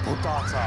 भूताचा.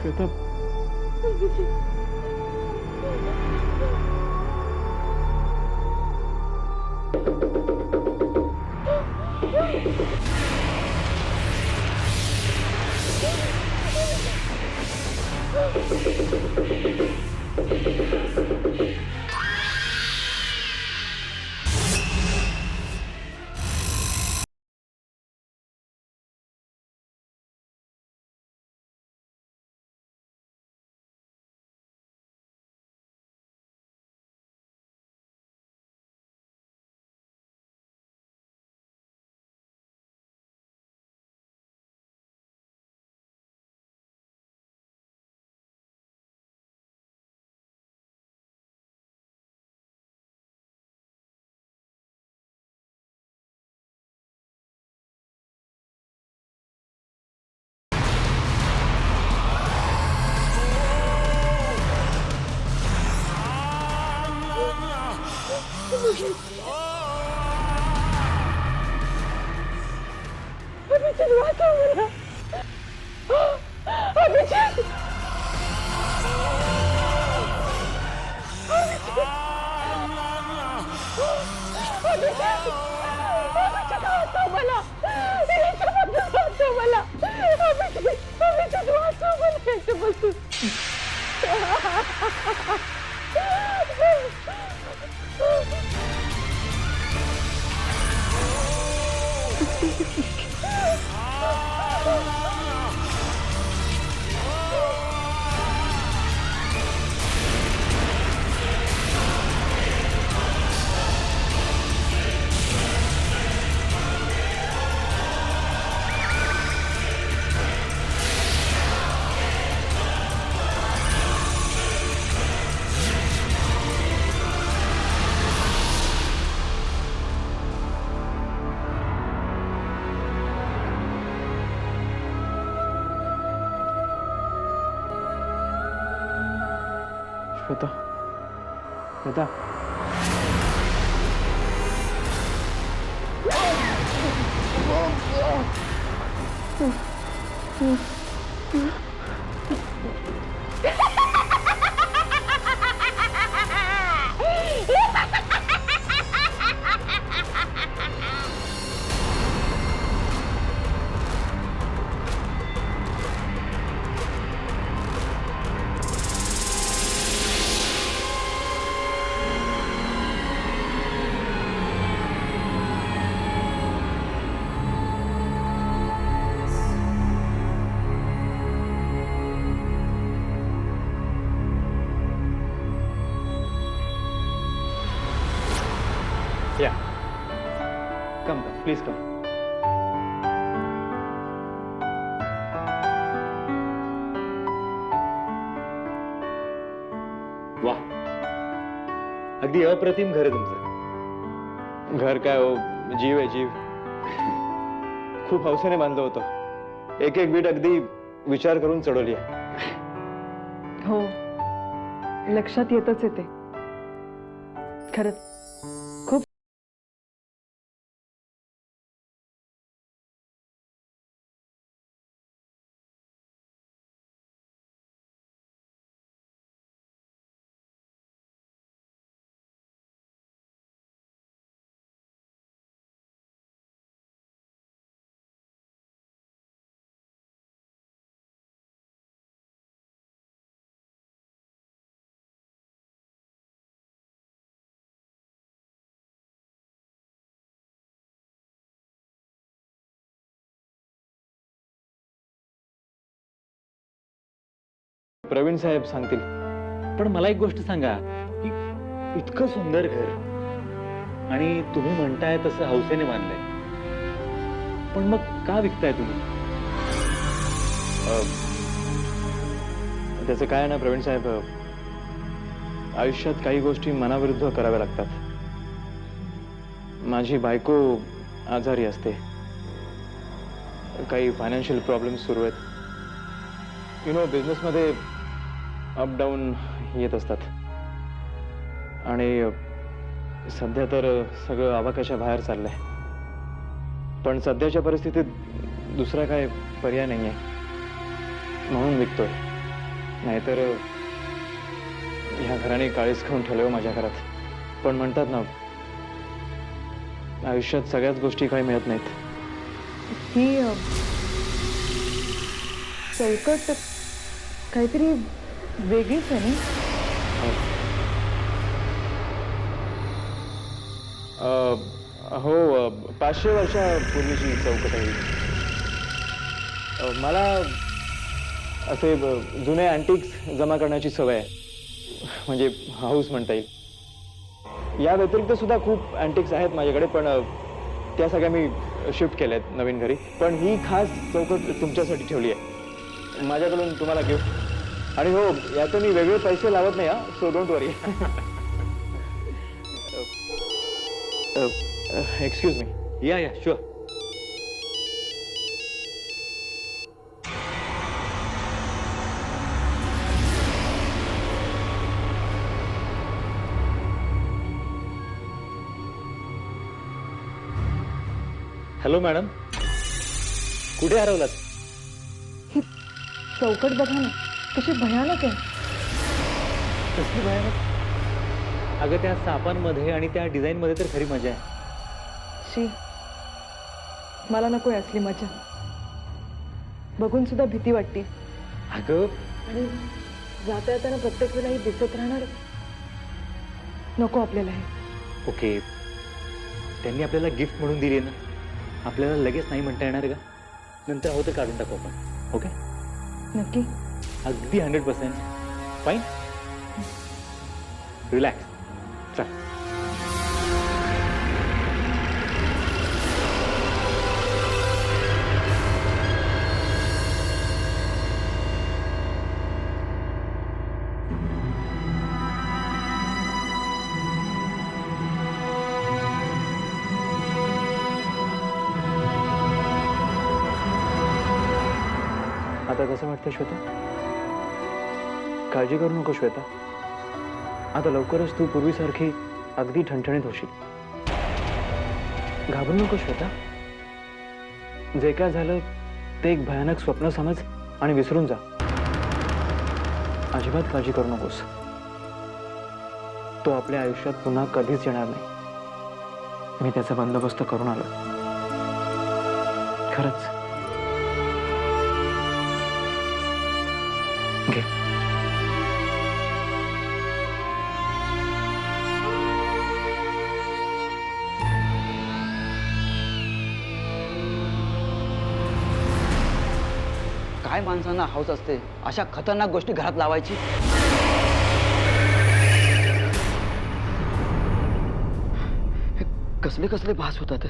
श्वेता, अभिजित वाचव मला. अभिजित, अभिजित, अभिजित वाचव मला. याच्याबद्दल वाचव मला. अभिजित, अभिजित वाचव मला याच्याबद्दल. Shweta, Shweta. Yeah. Come, please come. वाह, अगदी अप्रतिम घर आहे तुमचं. घर काय हो, जीव आहे जीव. खूप हौसेने बांधलं होतं. एक एक वीट अगदी विचार करून चढवली आहे. हो, लक्षात येतच येते खरंच. प्रवीण साहेब सांगतील. पण मला एक गोष्ट सांगा की इतकं सुंदर घर आणि तुम्ही म्हणताय तसं हौसेने बांधलंय, पण मग का विकताय तुम्ही? त्याचं काय आहे ना प्रवीण साहेब, आयुष्यात काही गोष्टी मनाविरुद्ध कराव्या लागतात. माझी बायको आजारी असते, काही फायनान्शियल प्रॉब्लेम्स सुरू आहेत. बिझनेसमध्ये अप डाऊन येत असतात आणि सध्या तर सगळं आवाक्याच्या बाहेर चाललंय. पण सध्याच्या परिस्थितीत दुसरा काय पर्याय नाहीये, म्हणून विकतोय. नाहीतर ह्या घराने काळीच खाऊन ठेवलं माझ्या घरात. पण म्हणतात ना, आयुष्यात सगळ्याच गोष्टी काही मिळत नाहीत. ही चौकट काहीतरी वेगळीच आहे ना. हो, 500 वर्षापूर्वीची चौकट आहे. मला असे जुने अँटिक्स जमा करण्याची सवय आहे, म्हणजे हाऊस म्हणता येईल. या व्यतिरिक्त सुद्धा खूप अँटिक्स आहेत माझ्याकडे, पण त्या सगळ्या मी शिफ्ट केल्या आहेत नवीन घरी. पण ही खास चौकट तुमच्यासाठी ठेवली आहे, माझ्याकडून तुम्हाला गिफ्ट. आणि हो, याचे मी वेगळे पैसे लावत नाही, so don't worry. Excuse me. या शुअर. हॅलो मॅडम, कुठे हरवलात? ही चौकट बघा ना, कशी भयानक आहे. कसली भयानक? अगं त्या सापांमध्ये आणि त्या डिझाईन मध्ये तर खरी मजा आहे. शी, मला नकोय असली मजा. बघून सुद्धा भीती वाटते. अगं आणि जाता येताना प्रत्येक वेळेला ही दिसत राहणार, नको आपल्याला हे. ओके, त्यांनी आपल्याला गिफ्ट म्हणून दिली ना, आपल्याला लगेच नाही म्हणता येणार का? नंतर हवं तर काढून टाकू आपण. ओके, नक्की? अगदी 100%. Fine, relax. चल. आता कसं वाटतं श्वेता? काळजी करू नको श्वेता, आता लवकरच तू पूर्वीसारखी अगदी ठणठणीत होशील. घाबरू नको श्वेता. जे काय झालं ते एक भयानक स्वप्न समज आणि विसरून जा. अजिबात काळजी करू नकोस. तो आपल्या आयुष्यात पुन्हा कधीच येणार नाही. मी त्याचा बंदोबस्त करून आलो, खरंच. घे. काय माणसांना हौस असते अशा खतरनाक गोष्टी घरात लावायची. हे कसले कसले भास होतात.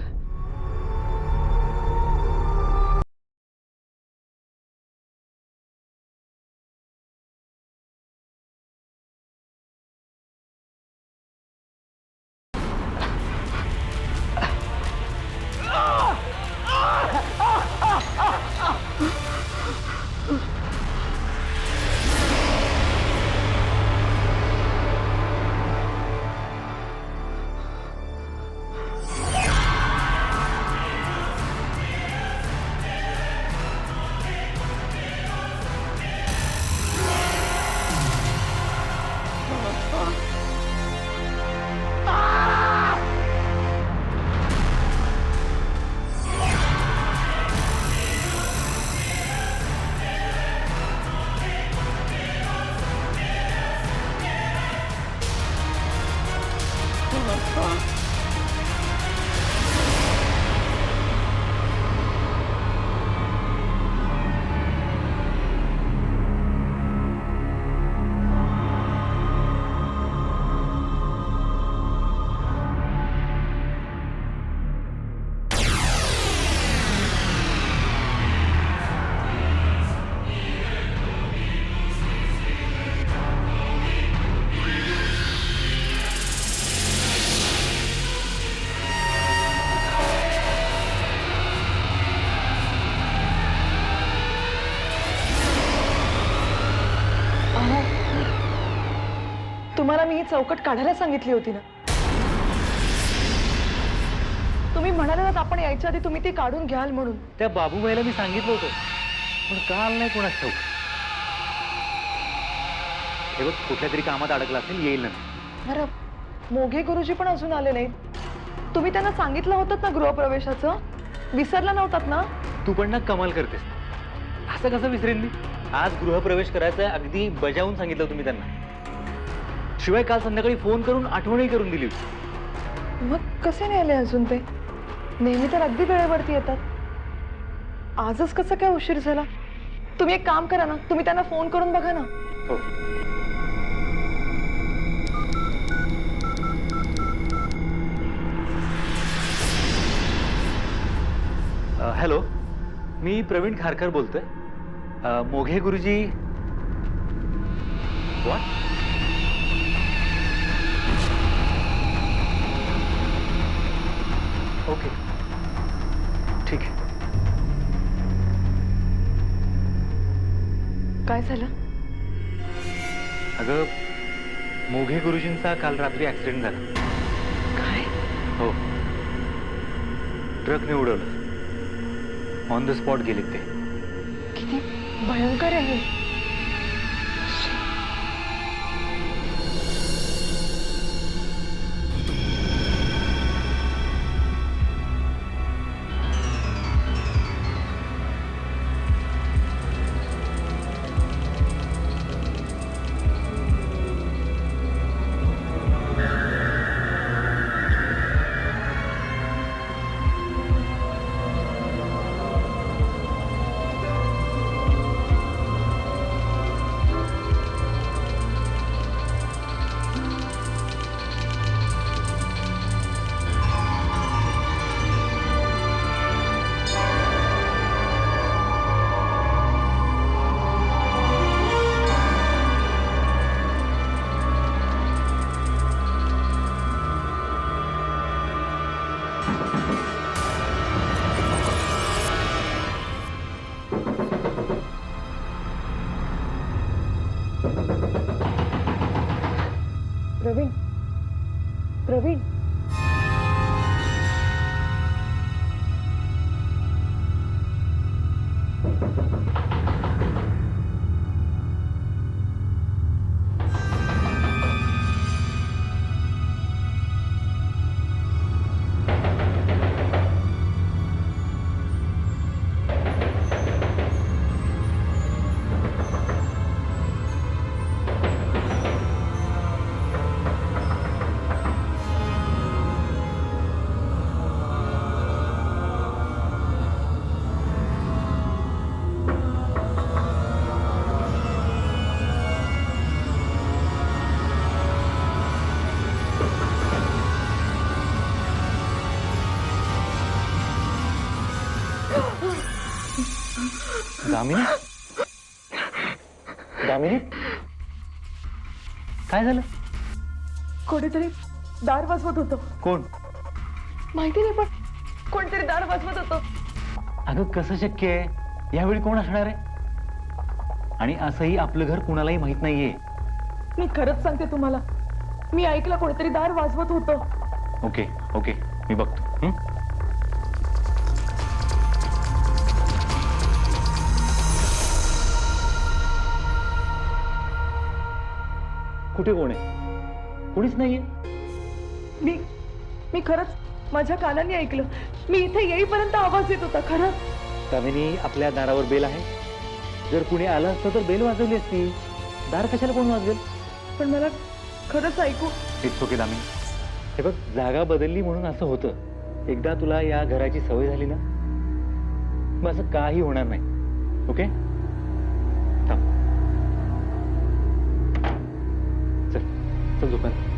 तुम्हाला मी ही चौकट काढायला सांगितली होती ना. तुम्ही म्हणालात आपण यायच्या आधी तुम्ही ती काढून घ्याल म्हणून. त्या बाबूबाईला मी सांगितलं होतं, पण का आलं नाही कोणाच ठाऊक. हे बघ, कुठल्या तरी कामात अडकला असेल, येईल नंतर. बरं, मोघे गुरुजी पण अजून आले नाहीत. तुम्ही त्यांना सांगितलं होतं ना गृहप्रवेशाचं, विसरला नव्हतात ना? तू पण ना कमाल करतेस. असं कसं विसरेन मी? आज गृहप्रवेश करायचा आहे, अगदी बजावून सांगितलं तुम्ही त्यांना. शिवाय काल संध्याकाळी फोन करून आठवणही करून दिली होती. मग कसे नाही आले अजून ते? नेहमी तर अगदी वेळेवरती येतात. आजच कसं काय उशीर झाला? तुम्ही एक काम करा ना, तुम्ही त्यांना फोन करून बघा ना. हो. हॅलो, मी प्रवीण खारकर बोलतोय. मोघे गुरुजी. व्हॉट? ओके, ठीक आहे. काय झालं? अगं, मोघे गुरुजींचा काल रात्री ऍक्सिडेंट झाला. काय? हो, ट्रकने उडवलं. ऑन द स्पॉट गेलेत ते. किती भयंकर आहे. प्रवीण, प्रवीण. दामिनी, दामिनी, काय झालं? कोणीतरी दार वाजवत होतं. कोण? माहिती नाही, पण कोणतरी दार वाजवत होतं. अगं, कसं शक्य आहे? यावेळी कोण असणार आहे? आणि असंही आपलं घर कुणालाही माहित नाहीये. मी खरंच सांगते तुम्हाला, मी ऐकलं कोणतरी दार वाजवत होतं. ओके ओके, मी बघतो. कुठे कोण आहे? कोणीच नाहीये. मी खरंच माझ्या कानाने ऐकलं. मी इथे येईपर्यंत आवाज येत होता. खरंच. दामिनी, आपल्या दारावर बेल आहे. जर कुणी आलं असतं तर बेल वाजवली असती. दार कशाला कोण वाजवेल? पण मला खरंच ऐकू. It's okay Damini. हे बघ, जागा बदलली म्हणून असं होतं. एकदा तुला या घराची सवय झाली ना, मग असं काही होणार नाही. ओके, थांब. चल चल झोपायला.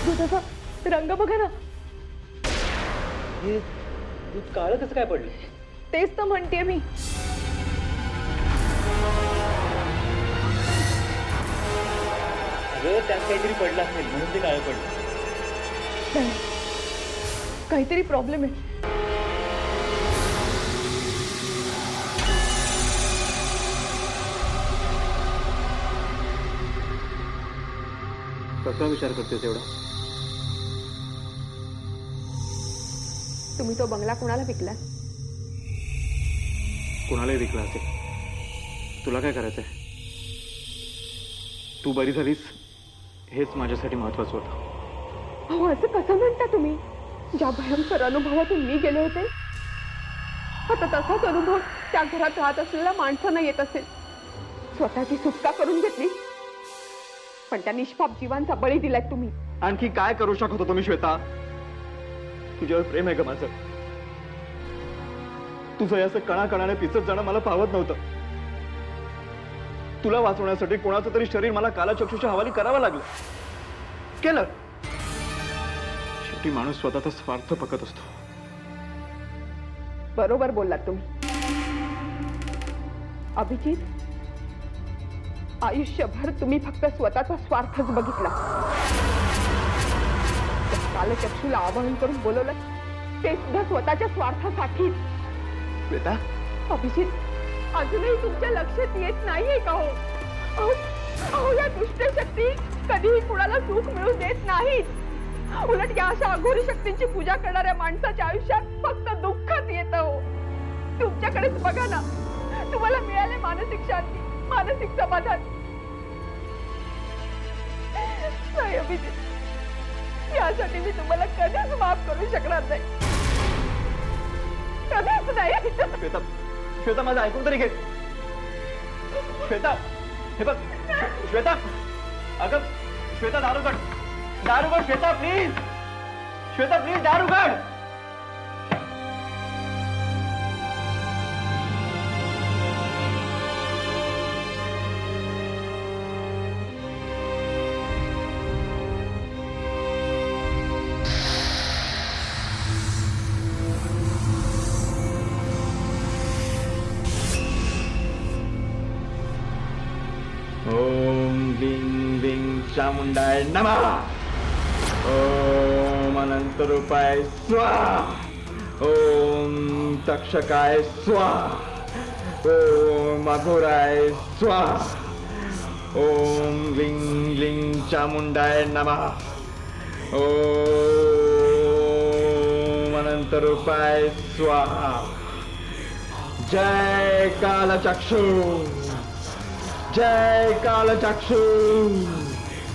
दुधाचा रंग बघा ना. हे दूध काळं कसं काय पडलं? तेच तर म्हणतेय मी. अगं त्यात काहीतरी पडलं असेल म्हणून ते काळं पडलं. नाही, काहीतरी प्रॉब्लेम आहे. कसा विचार करतेस एवढा? तुम्ही तो बंगला कोणाला विकला? कोणालाही विकला असेल. तुला काय करायचंय? तू बरी झालीस हेच माझ्यासाठी महत्वाचं होतं. अहो असं कसं म्हणता तुम्ही? ज्या भयंकर अनुभवातून मी गेले होते आता तसाच अनुभव त्या घरात राहत असलेल्या माणसांना येत असेल. स्वतःची सुटका करून घेतली पण त्या निष्पाप जीवांचा बळी दिलाय तुम्ही. आणखी काय करू शकत होतो मी श्वेता? तुझ्यावर प्रेम आहे ग माझं. तुझं असं कणाकणाने पिचत जाणं मला पावत नव्हतं. तुला वाचवण्यासाठी कोणाचं तरी शरीर मला कालचक्षुच्या हवाली करावं लागलं. केलं. शेवटी माणूस स्वतःचा स्वार्थ बघत असतो. बरोबर बोललात तुम्ही. अभिजित, आयुष्यभर तुम्ही फक्त स्वतःचा स्वार्थच बघितला. कालचक्षुला आवाहन करून बोलवलं ते सुद्धा स्वतःच्या स्वार्थासाठी. श्वेता, अभिजित, अजूनही तुमच्या लक्षात येत नाहीये का हो? अहो या दुष्ट शक्ती कधीही कुणाला सुख मिळू देत नाहीत. उलट या अशा अघोरी शक्तींची पूजा करणाऱ्या माणसाच्या आयुष्यात फक्त दुःखच येतं हो. तुमच्याकडेच बघा ना, तुम्हाला मिळाले मानसिक शांती, मानसिक समाधान. नाही अभिजित, यासाठी मी तुम्हाला कधीच माफ करू शकणार नाही. कधीच नाही. श्वेता, श्वेता माझं ऐकून तरी घे. श्वेता, हे बघ. श्वेता, अगं श्वेता, दारू काढ. दारू काढ श्वेता, प्लीज. श्वेता, प्लीज दारू काढ. ओम लिंग लिंग चामुंडाय नमः. ओम अनंत रूपाय स्वाहा. ओम तक्षकाय स्वाहा. ओम अघोराय स्वाहा. ओम लिंग लिंग चामुंडाय नमः. ओम अनंत रूपाय स्वाहा. जय कालचक्षु. जय कालचक्षु.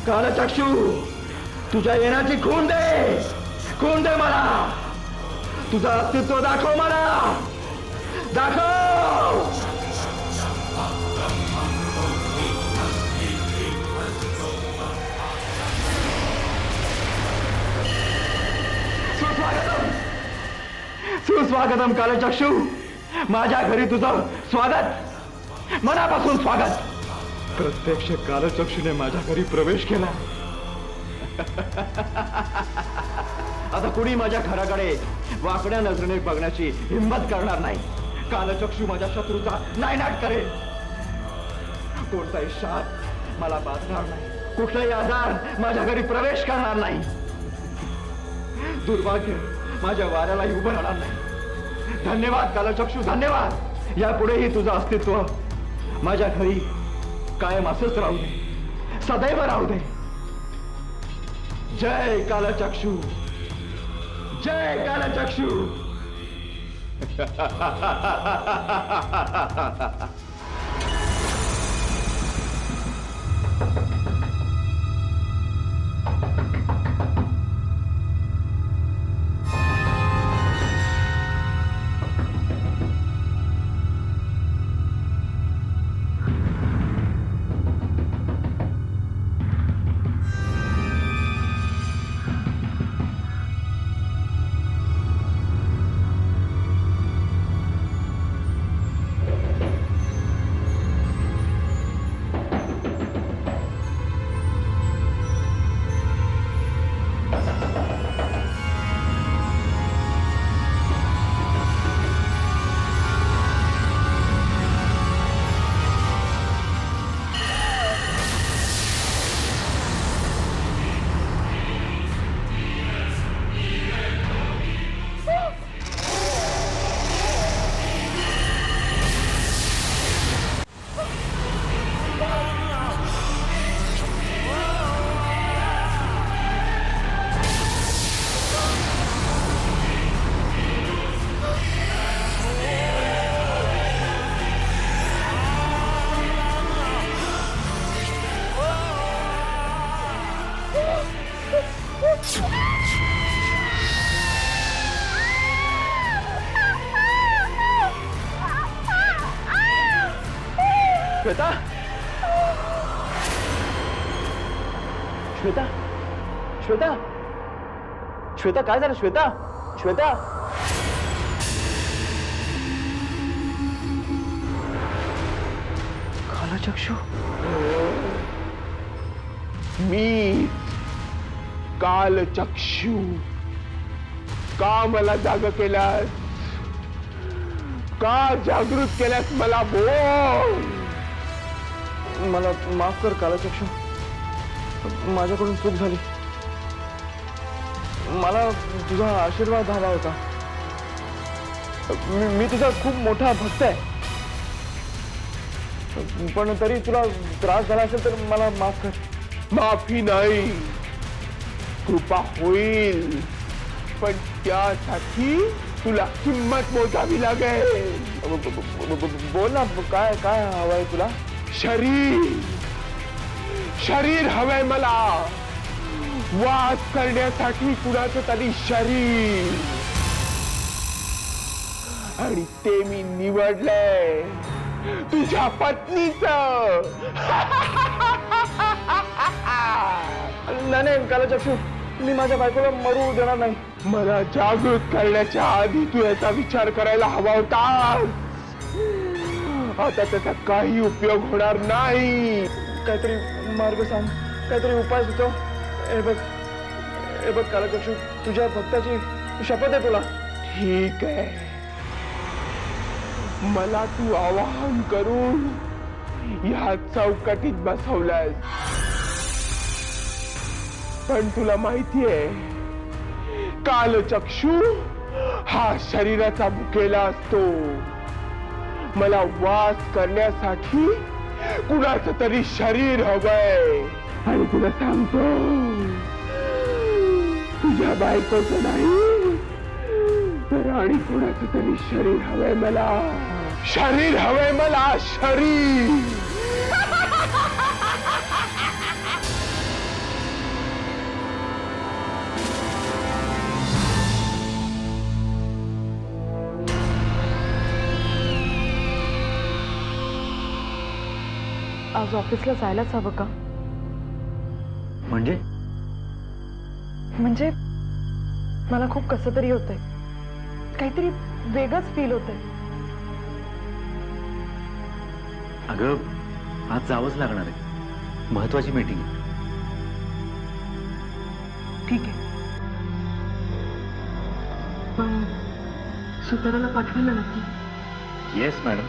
कालचक्षु, तुझ्या येण्याची खून दे. खून दे मला. तुझं अस्तित्व दाखव मला. दाखव. सुस्वागतम. सुस्वागतम कालचक्षु. माझ्या घरी तुझं स्वागत, मनापासून स्वागत. प्रत्यक्ष कालचक्षुने माझ्या घरी प्रवेश केला. आता कुणी माझ्या घराकडे वाकड्या नजरेने बघण्याची हिंमत करणार नाही. कालचक्षु माझ्या शत्रूचा नायनाट करेल. कोणताही शाप मला बाधणार नाही. कुठलाही आजार माझ्या घरी प्रवेश करणार नाही. दुर्भाग्य माझ्या वाऱ्यालाही उभं राहणार नाही. धन्यवाद कालचक्षु, धन्यवाद. यापुढेही तुझं अस्तित्व माझ्या घरी कायम असंच राहू दे, सदैव राहू दे. जय कालचक्षु. जय कालचक्षु. श्वेता श्वेता श्वेता श्वेता काय झालं श्वेता श्वेता कालचक्षू मी कालचक्षू का मला जाग केलास का जागृत केलास मला बोल मला माफ कर कालचक्षू माझ्याकडून चूक झाली मला तुझा आशीर्वाद हवा होता मी तुझा खूप मोठा भक्त आहे पण तरी तुला त्रास झाला असेल तर मला माफ कर माफी नाही कृपा होईल पण त्यासाठी तुला किंमत मोजावी लागेल बोल ना काय काय हवंय तुला शरीर शरीर हवंय मला वास करण्यासाठी कुणाचं तरी शरीर आणि ते मी निवडलंय तुझ्या पत्नीच नाही कालचक्षू मी माझ्या बायकोला मरू देणार नाही मला जागृत करण्याच्या आधी तू याचा विचार करायला हवा होता आता त्याचा काही उपयोग होणार नाही काहीतरी मार्ग सांग काहीतरी उपाय सुचव हे बघ कालचक्षू तुझ्या भक्ताची शपथ आहे तुला ठीक आहे मला तू आवाहन करून या चौकटीत बसवलंस पण तुला माहितीये कालचक्षू हा शरीराचा भुकेला असतो मला वास करण्यासाठी कुणाचं तरी शरीर हवंय आणि तुला सांगतो तुझ्या बायकोचं नाही तर आणि कुणाचं तरी शरीर हवंय मला शरीर हवंय मला शरीर आज ऑफिसला जायलाच हवं का म्हणजे म्हणजे मला खूप कसं तरी होतंय काहीतरी वेगळंच फील होतंय अगं आज जावंच लागणार आहे महत्वाची मीटिंग आहे ठीक आहे पण सुताराला पाठवायला नक्की येस मॅडम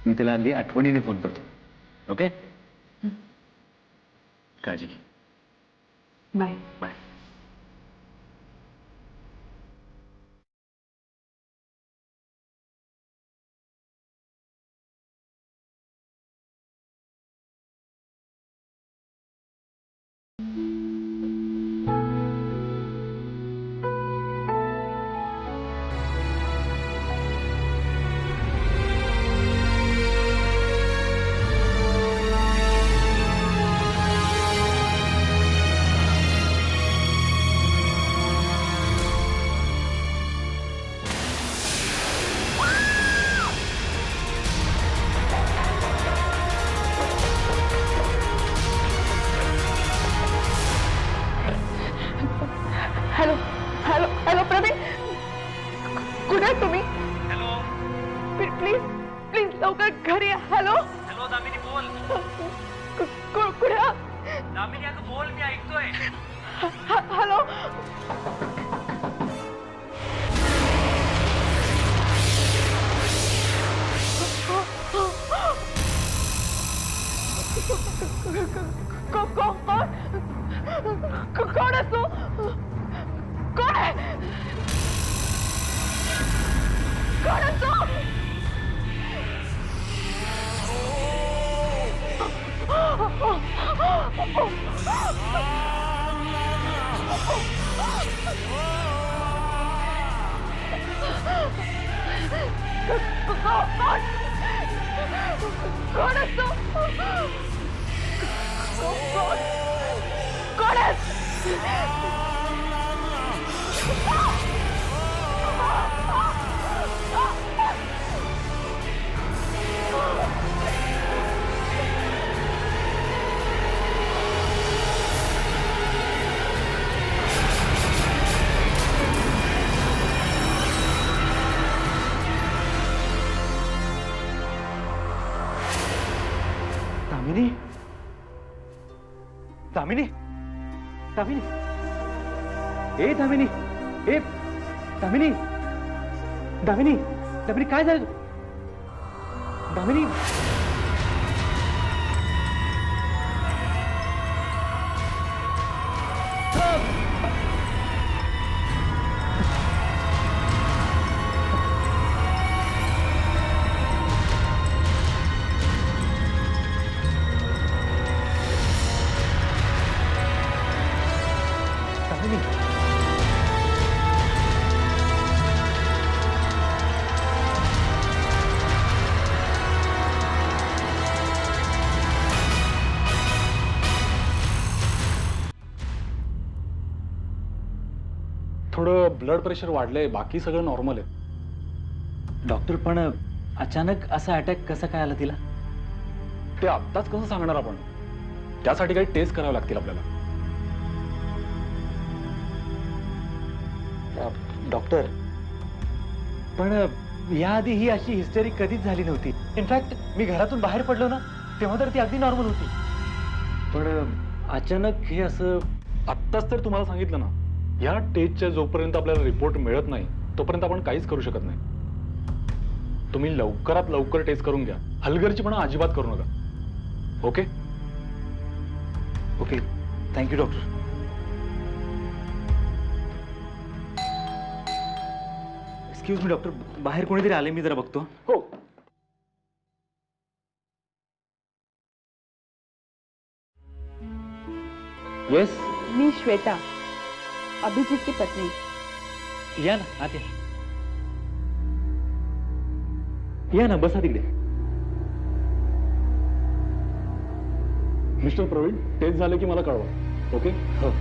मी त्याला आधी आठवणीने फोन करतो ओके काळजी घे bye bye hello hello hello Praveen कुठे आहे तुम्ही हॅलो प्लीज प्लीज लवकर घरी या हॅलो हॅलो दामिनी बोल कुठे आहात? दामिनी अगं बोल मी ऐकतोय हॅलो कोण असतो कोण आहे कोण असतो कोण असतो कोण आहे दामिनी दामिनी ए दामिनी ए दामिनी दामिनी दामिनी काय झालं दामिनी थोडं ब्लड प्रेशर वाढलंय, बाकी सगळं नॉर्मल आहे. डॉक्टर पण अचानक असा अटॅक कसा काय आला तिला? ते आत्ताच कसं सांगणार आपण? त्यासाठी काही टेस्ट करावे लागतील आपल्याला. डॉक्टर पण याआधी ही अशी हिस्टेरी कधीच झाली नव्हती. इनफॅक्ट मी घरातून बाहेर पडलो ना तेव्हा तर ती अगदी नॉर्मल होती. पण अचानक हे असं. आत्ताच तर तुम्हाला सांगितलं ना, या टेस्टच्या जोपर्यंत आपल्याला रिपोर्ट मिळत नाही तोपर्यंत आपण काहीच करू शकत नाही. तुम्ही लवकरात लवकर टेस्ट करून घ्या. हलगर्जीपणा अजिबात करू नका. Okay okay thank you doctor. Excuse me doctor, बाहेर कोणीतरी आले, मी जरा बघतो. हो. येस मी श्वेता, अभिजितची पत्नी. या ना आत या. या ना बसा तिकडे. मिस्टर प्रवीण, टेस्ट झालं की मला कळवा. ओके. हो.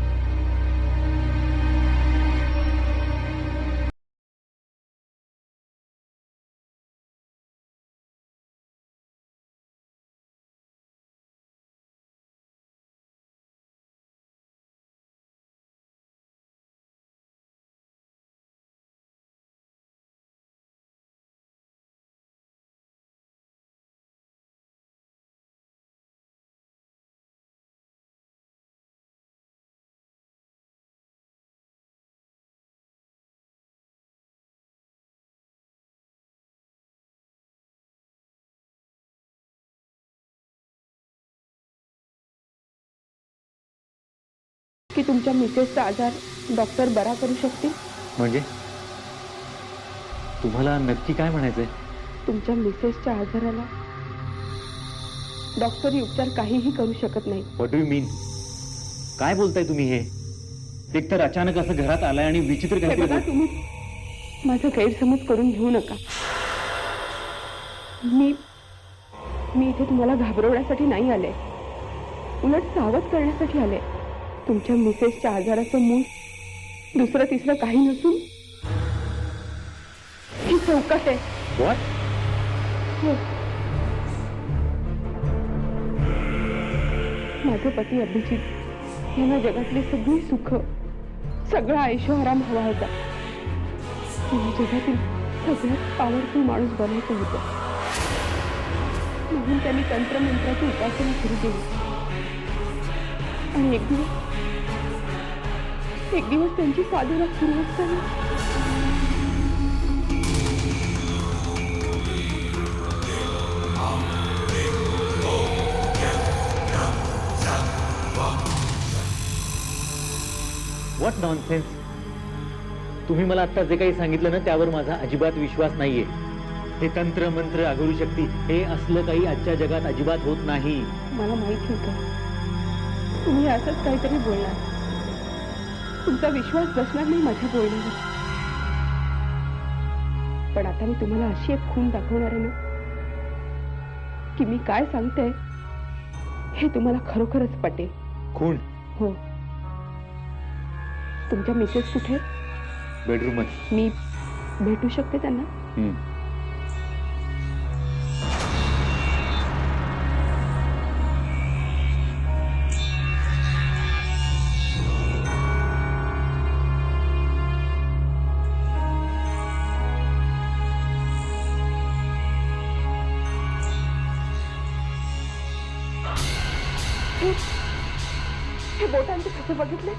की तुमच्या मिसेसचा आजार डॉक्टर बरा करू शकतील. म्हणजे तुम्हाला नक्की काय म्हणायचंय? तुमच्या मिसेसच्या आजाराला डॉक्टरी उपचार काहीही करू शकत नाही. व्हॉट डू यू मीन? काय बोलताय तुम्ही हे? एकतर अचानक असं घरात आलाय आणि विचित्र हे बघा, काहीतरी. तुम्ही माझा गैरसमज करून घेऊ नका. मी इथे तुम्हाला घाबरवण्यासाठी नाही आले, उलट सावध करण्यासाठी आले. तुमच्या मिसेसच्या आजाराचं मूळ दुसरं तिसरं काही नसून ही चौकट आहे. What? हो. माझे पती अभिजित यांना जगातली सगळी सुख, सगळा ऐशोआराम हवा होता. मला जगातील सगळ्यात पॉवरफुल माणूस बनायचं होतं. म्हणून त्यांनी तंत्रमंत्राची उपासना सुरू केली. आणि एक दिवस त्यांची साधना सुरू असताना व्हॉट नॉनसेन्स. तुम्ही मला आता जे काही सांगितलं ना त्यावर माझा अजिबात विश्वास नाहीये. हे तंत्र मंत्र अघोरी शक्ती हे असलं काही आजच्या जगात अजिबात होत नाही. मला माहित होतं तुम्ही असंच काहीतरी बोलणार. तुमचा विश्वास बसणार नाही माझ्या बोलण्यावर. पण आता मी तुम्हाला अशी एक खून दाखवणार आहे ना की मी काय सांगते हे तुम्हाला खरोखरच पटेल. खून? हो. तुमच्या मिसेस कुठे? बेडरूम मध्ये. मी भेटू शकते त्यांना? हे बघितले?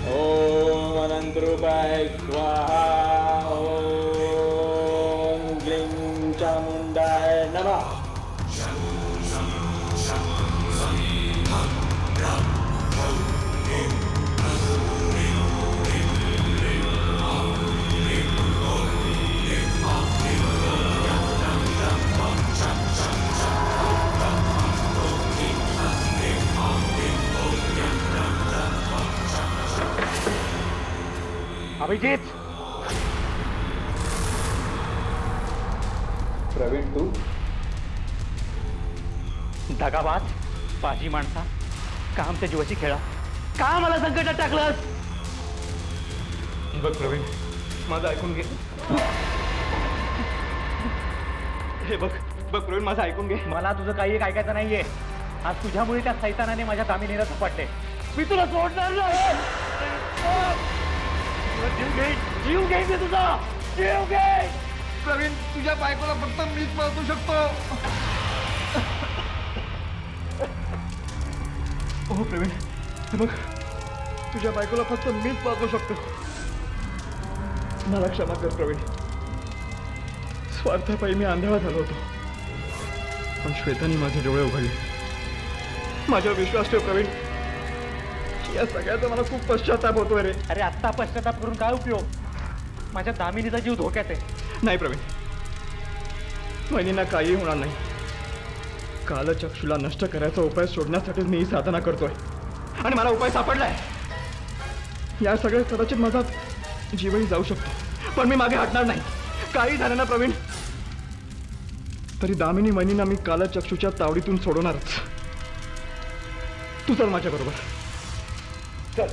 ओम अनंतरूपाय स्वाहा. ओम ग्लीं चामुंडाय नमः. अभिजित, प्रवीण तू दगाबाज, बाजी माणसा, का आमच्या जीवाची खेळा, का मला संकटात टाकलंस? बघ प्रवीण, माझं ऐकून घे. हे बघ बघ प्रवीण, माझं ऐकून घे. मला तुझं काही एक ऐकायचं नाहीये. आज तुझ्यामुळे त्या सैतानाने माझ्या दामिनीला झपाटले. मी तुला सोडणार नाही. जीव घेईन मी तुझा, जीव घेईन. प्रवीण, तुझ्या बायकोला फक्त मीच पळतू शकतो. हो प्रवीण, हे बघ, तुझ्या बायकोला फक्त मीच पळतू शकतो. मला क्षमा कर प्रवीण. स्वार्थापायी मी आंधळा झालो होतो, पण श्वेताने माझे डोळे उघडले. माझ्यावर विश्वास ठेव प्रवीण. या सगळ्याचा मला खूप पश्चाताप होतोय रे. अरे आत्ता पश्चाताप करून काय उपयोग? माझ्या दामिनीचा जीव धोक्यात आहे. नाही प्रवीण, वहिनींना काही होणार नाही. कालचक्षुला नष्ट करायचा उपाय शोधण्यासाठीच मी ही साधना करतोय, आणि मला उपाय सापडलाय. या सगळ्यात कदाचित माझा जीवही जाऊ शकतो, पण मी मागे हटणार नाही. काही झालं ना प्रवीण, तरी दामिनी वहिनींना मी कालचक्षुच्या तावडीतून सोडवणारच. तू चल माझ्या बरोबर, चल.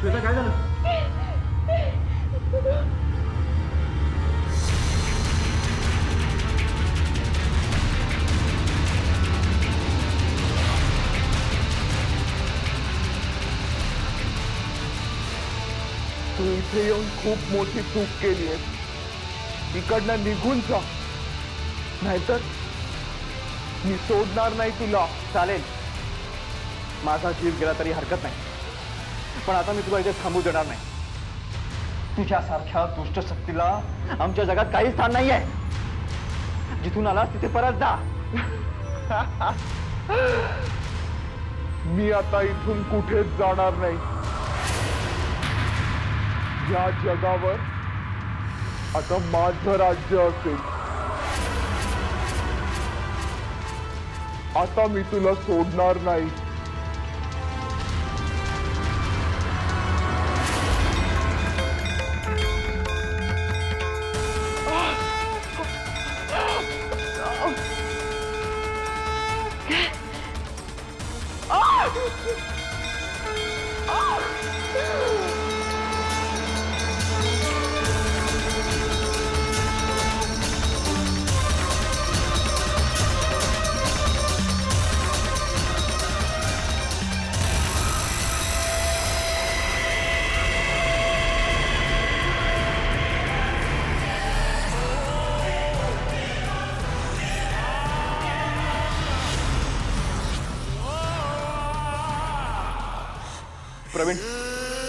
श्वेता, काय झालं? तू इथे येऊन खूप मोठी चूक केली आहे. इकडनं निघून जा, नाहीतर मी सोडणार नाही तुला. चालेल, माझा जीव गेला तरी हरकत नाही, पण आता मी तुला इथे थांबू देणार नाही. तुझ्यासारख्या दुष्ट शक्तीला आमच्या जगात काही स्थान नाही आहे. जिथून आलास तिथे परत जा. मी आता इथून कुठेच जाणार नाही. या जगावर आता माझं राज्य असेल. आता मी तुला सोडणार नाही. प्रवीण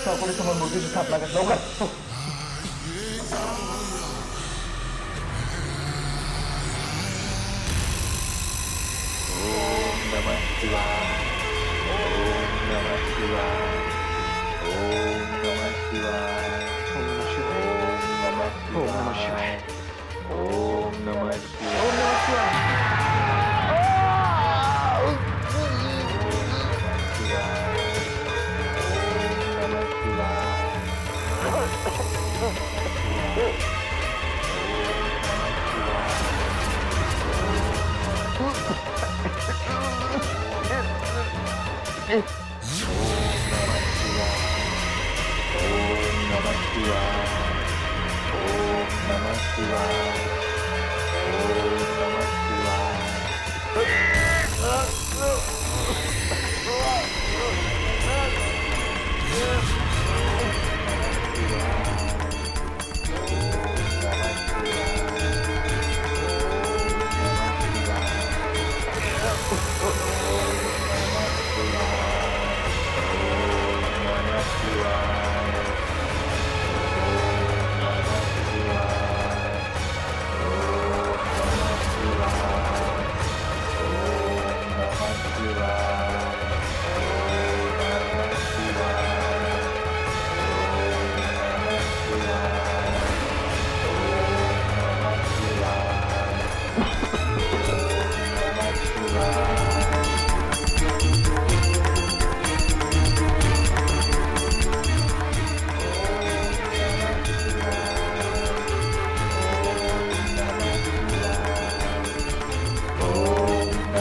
समोर मूर्तीची स्थापना कर लवकर.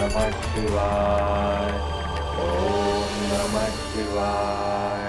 Namah Shivaya. Om Namah Shivaya.